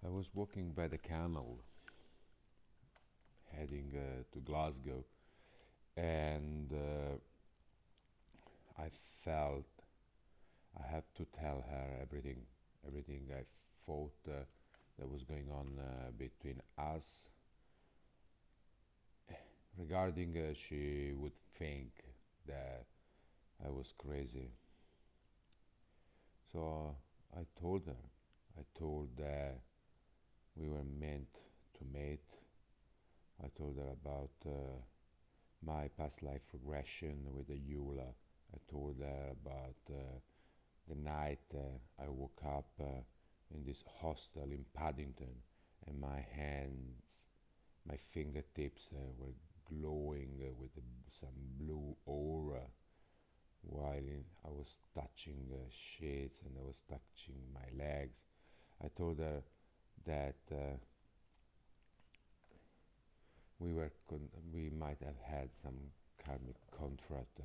I was walking by the canal, heading to Glasgow, and I felt I have to tell her everything I thought that was going on between us. Regarding, she would think that I was crazy. So I told her. I told that we were meant to mate. I told her about my past life regression with the Eula. I told her about the night I woke up in this hostel in Paddington, and my hands, my fingertips were glowing with some blue aura while I was touching sheets and I was touching my legs. I told her that we might have had some karmic contract,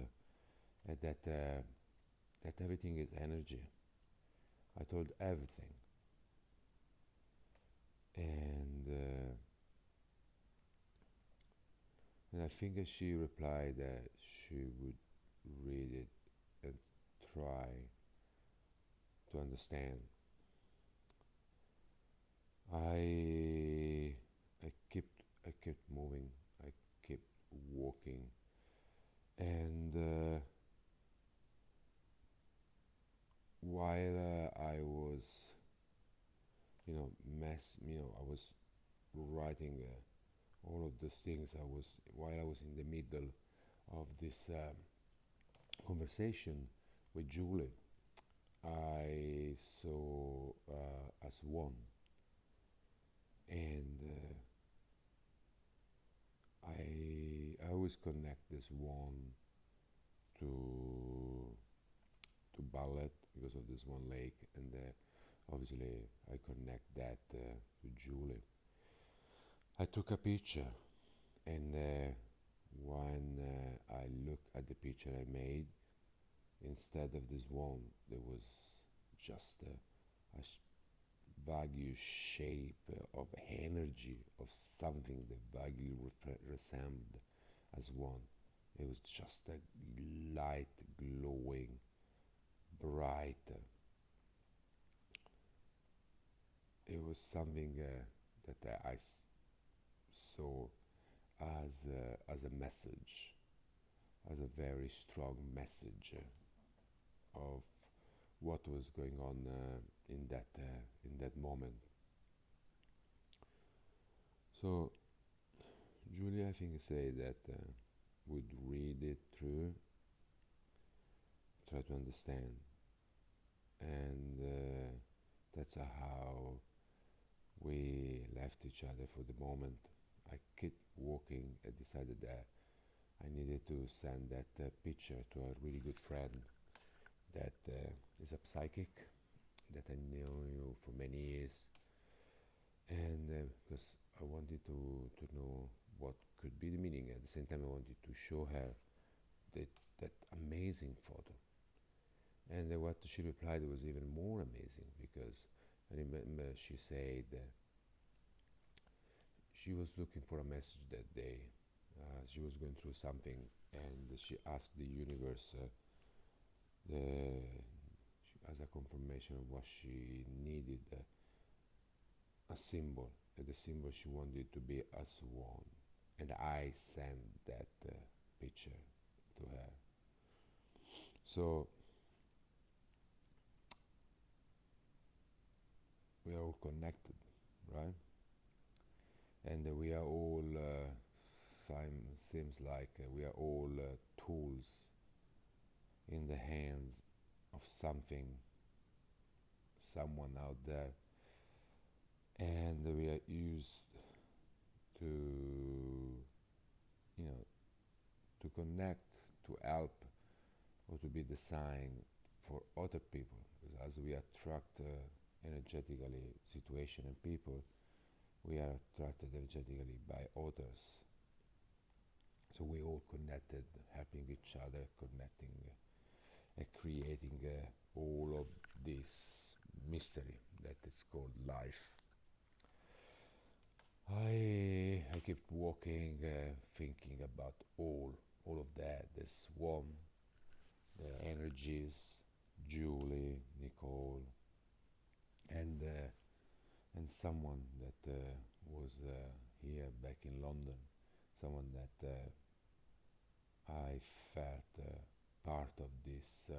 and that everything is energy. I told everything, and I think she replied that she would read it and try to understand. I kept moving. I kept walking, and while I was, I was writing all of those things. While I was in the middle of this conversation with Julie, I saw a swan, and I always connect this one to ballet because of this one lake, and obviously I connect that to Julie. I took a picture, and when I look at the picture I made, instead of this one, there was just a vague shape of energy of something that vaguely resembled as one. It was just a light, glowing, bright. It was something that I saw as a message, as a very strong message of what was going on in that moment. So Julia, I think, said that would read it through, try to understand, and that's how we left each other for the moment. I kept walking. I decided that I needed to send that picture to a really good friend that is a psychic that I knew for many years, and because I wanted to know what could be the meaning. At the same time, I wanted to show her that amazing photo. And what she replied was even more amazing, because I remember she said she was looking for a message that day. She was going through something, and she asked the universe as a confirmation of what she needed, a symbol. And the symbol she wanted to be a swan. And I sent that picture to her. So we are all connected, right? And we are all, seems like we are all tools in the hands of someone out there, and we are used to, to connect, to help, or to be the sign for other people. Because as we attract energetically situation and people, we are attracted energetically by others. So we all connected, helping each other, connecting and creating all of this mystery that is called life. I kept walking, thinking about all of that, the swarm, the energies, Julie, Nicole, and someone that was here back in London, someone that I felt part of this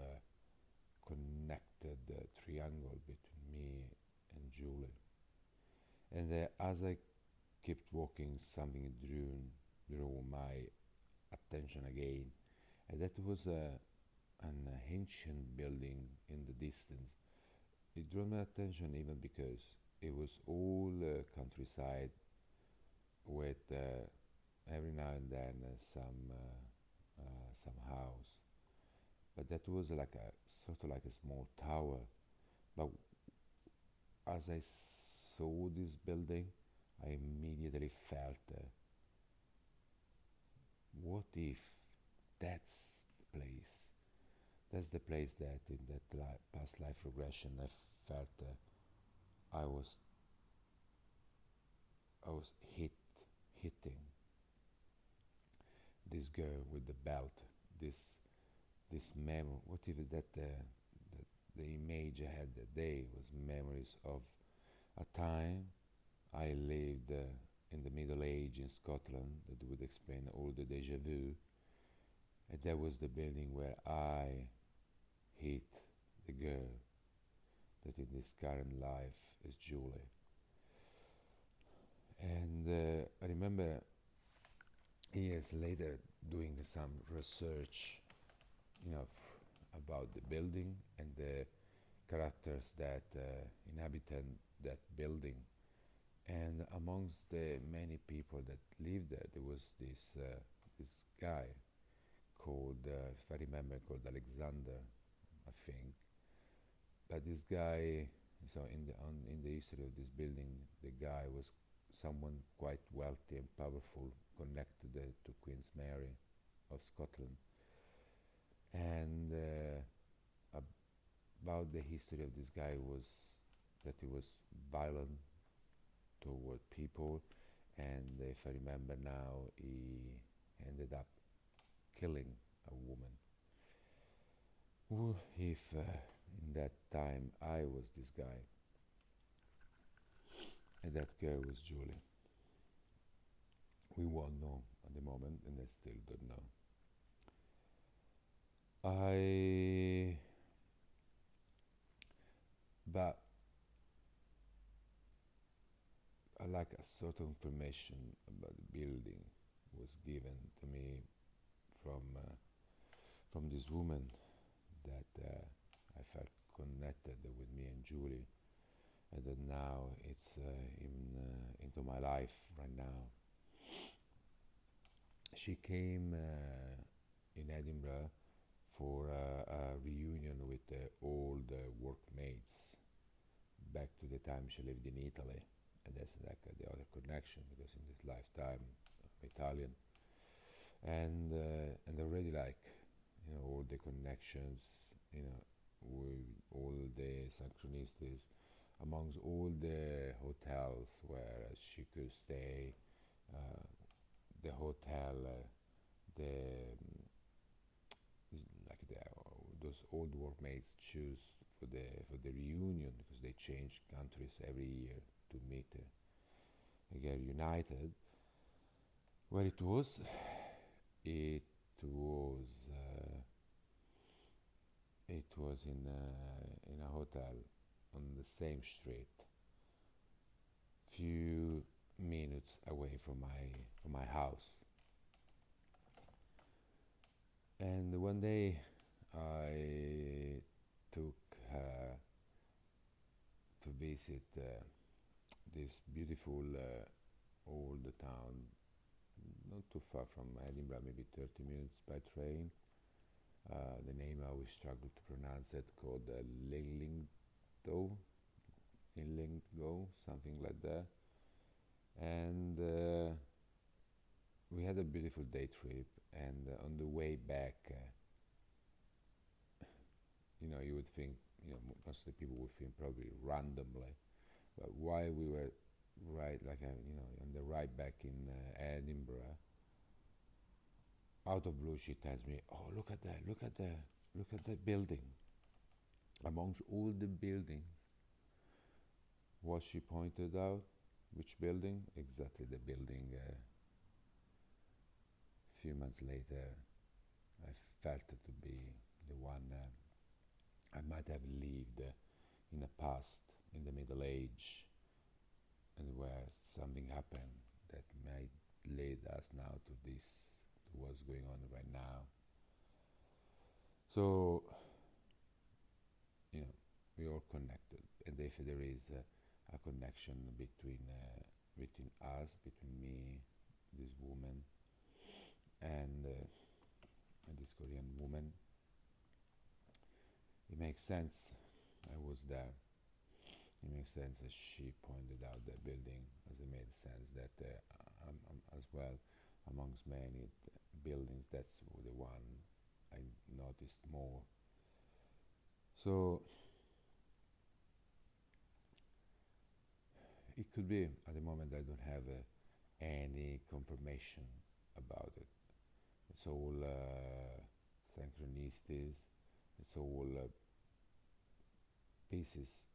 connected triangle between me and Julie. And as I kept walking, something drew my attention again, and that was an ancient building in the distance. It drew my attention even because it was all countryside with every now and then some house, but that was like a sort of like a small tower. But as I saw this building, I immediately felt, what if that's the place? That's the place that in that past life regression I felt I was hitting this girl with the belt. This memory. What if that the image I had that day was memories of a time I lived in the Middle Age in Scotland that would explain all the deja vu. And that was the building where I hit the girl that in this current life is Julie. And I remember years later doing some research, about the building and the characters that inhabited that building. And amongst the many people that lived there, there was this guy called, if I remember, called Alexander, I think. But this guy, so in the history of this building, the guy was someone quite wealthy and powerful, connected to Queen's Mary of Scotland. And about the history of this guy was that he was violent toward people, and if I remember now, he ended up killing a woman. Well, if in that time I was this guy, and that girl was Julie, we won't know at the moment, and I still don't know. But like a sort of information about the building was given to me from this woman that I felt connected with me and Julie, and that now it's into my life right now. She came in Edinburgh for a reunion with old workmates back to the time she lived in Italy, and that's like the other connection because in this lifetime I'm Italian, and already like all the connections, with all the synchronicities amongst all the hotels where she could stay, the hotel, the like those old workmates choose for the reunion because they change countries every year to meet and get united. Where it was, it was it was in a hotel on the same street, few minutes away from my house. And one day I took her to visit this beautiful old town, not too far from Edinburgh, maybe 30 minutes by train. The name I always struggle to pronounce it, called Linlithgow, something like that. And we had a beautiful day trip, and on the way back, you would think, most of the people would think probably randomly, but while we were on the ride back in Edinburgh, out of blue she tells me, "Oh, look at that! Look at that building." Amongst all the buildings, what she pointed out, which building? Exactly the building. A few months later, I felt it to be the one I might have lived in the past, in the Middle Age, and where something happened that might lead us now to this, to what's going on right now. So, we're all connected, and if there is a connection between us, between me, this woman, and this Korean woman, it makes sense. I was there. It makes sense as she pointed out that building, as it made sense that as well, amongst many buildings, that's the one I noticed more. So it could be, at the moment I don't have any confirmation about it. It's all synchronicities, it's all pieces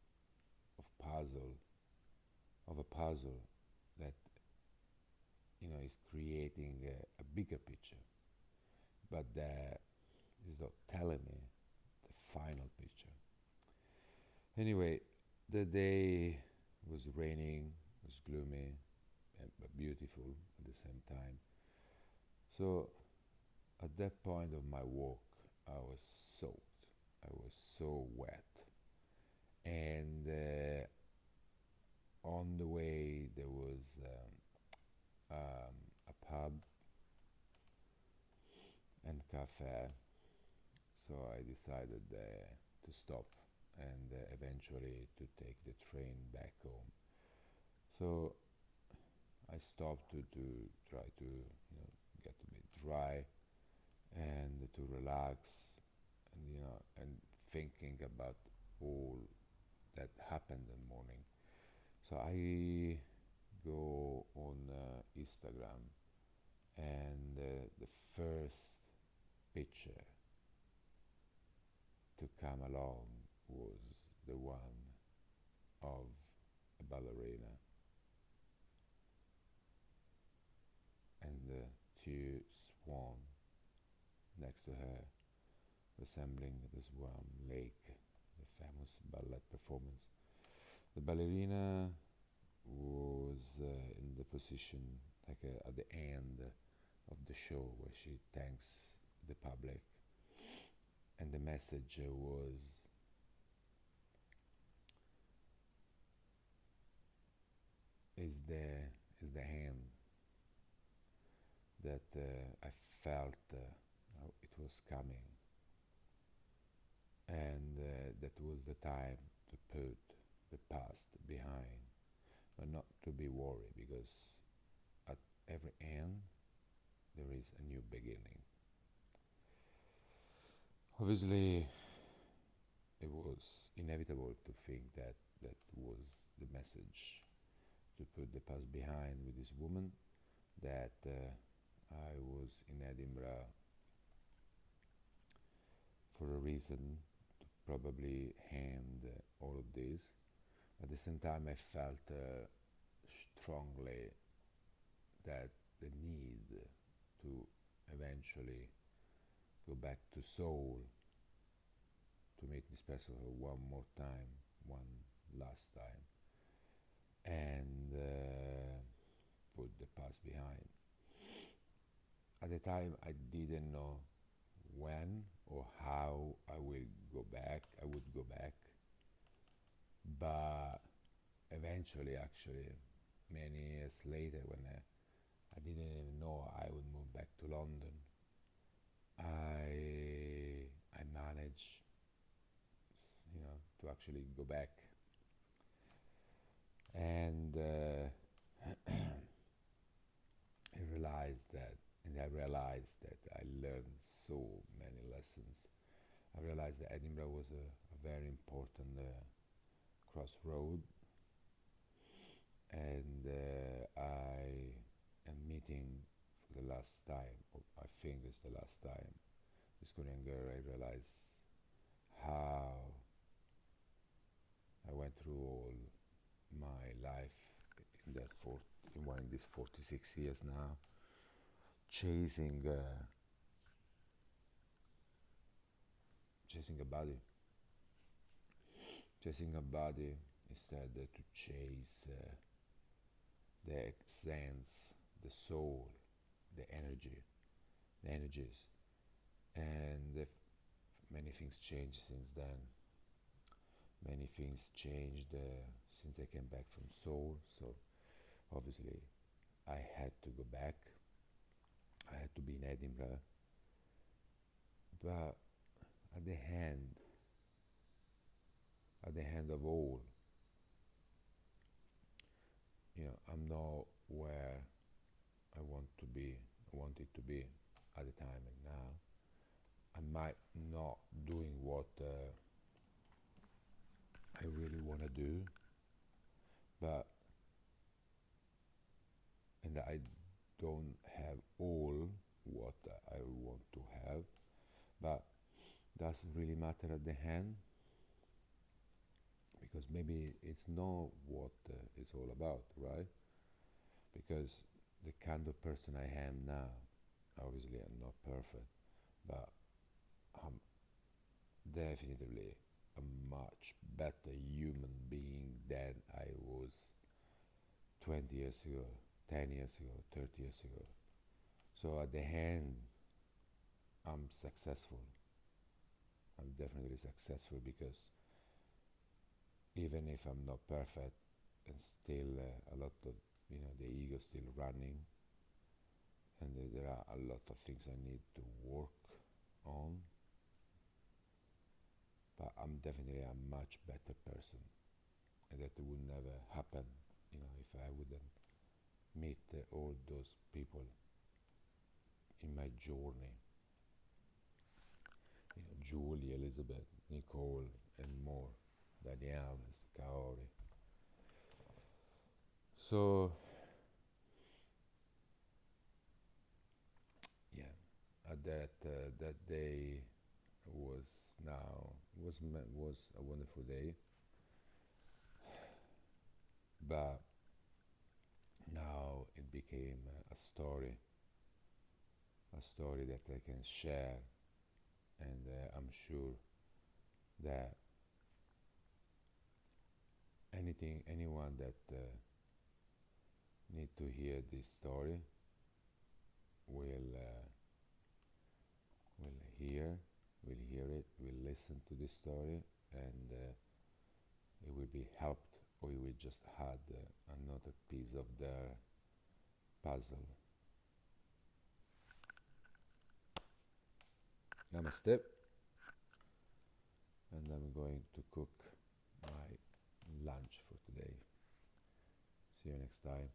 of a puzzle that is creating a bigger picture, but that is not telling me the final picture. Anyway, the day was raining, was gloomy, but beautiful at the same time. So at that point of my walk, I was soaked. I was so wet. And on the way, there was a pub and cafe. So I decided to stop and eventually to take the train back home. So I stopped to try to get a bit dry and to relax, and thinking about all that happened in the morning. So I go on Instagram, and the first picture to come along was the one of a ballerina and two swan next to her, resembling the Swan Lake, the famous ballet performance. The ballerina was in the position at the end of the show where she thanks the public, and the message was, is the hand that I felt it was coming, and that was the time to put the past behind, but not to be worried, because at every end there is a new beginning. Obviously, it was inevitable to think that that was the message, to put the past behind with this woman, that I was in Edinburgh for a reason, to probably end all of this. At the same time, I felt strongly that the need to eventually go back to Seoul, to meet this person one more time, one last time, and put the past behind. At the time, I didn't know when or how I would go back, but eventually, actually, many years later, when I didn't even know I would move back to London, I managed, to actually go back, and I realized that I learned so many lessons. I realized that Edinburgh was a very important crossroad, as and I am meeting for the last time, or I think it's the last time, this Korean girl. I realize how I went through all my life in these 46 years now, chasing a body, instead to chase the sense, the soul, the energies, and many things changed since then. Many things changed since I came back from Seoul, so obviously I had to go back. I had to be in Edinburgh, but at the end of all, I'm not where I wanted to be at the time, and now I might not doing what I really want to do, and I don't have all what I want to have, but doesn't really matter at the end, because maybe it's not what it's all about, right? Because the kind of person I am now, obviously I'm not perfect, but I'm definitely a much better human being than I was 20 years ago, 10 years ago, 30 years ago. So at the end, I'm successful. I'm definitely successful, because even if I'm not perfect, and still a lot of, the ego still running, and there are a lot of things I need to work on, but I'm definitely a much better person, and that would never happen, if I wouldn't meet all those people in my journey. Julie, Elizabeth, Nicole, and more, Danielle, Kaori. So, yeah, that day was a wonderful day, but now it became a story that I can share, and I'm sure that anyone that need to hear this story will will listen to this story, and it will be helped, or it will just add another piece of their puzzle. Namaste, and I'm going to cook my lunch for today. See you next time.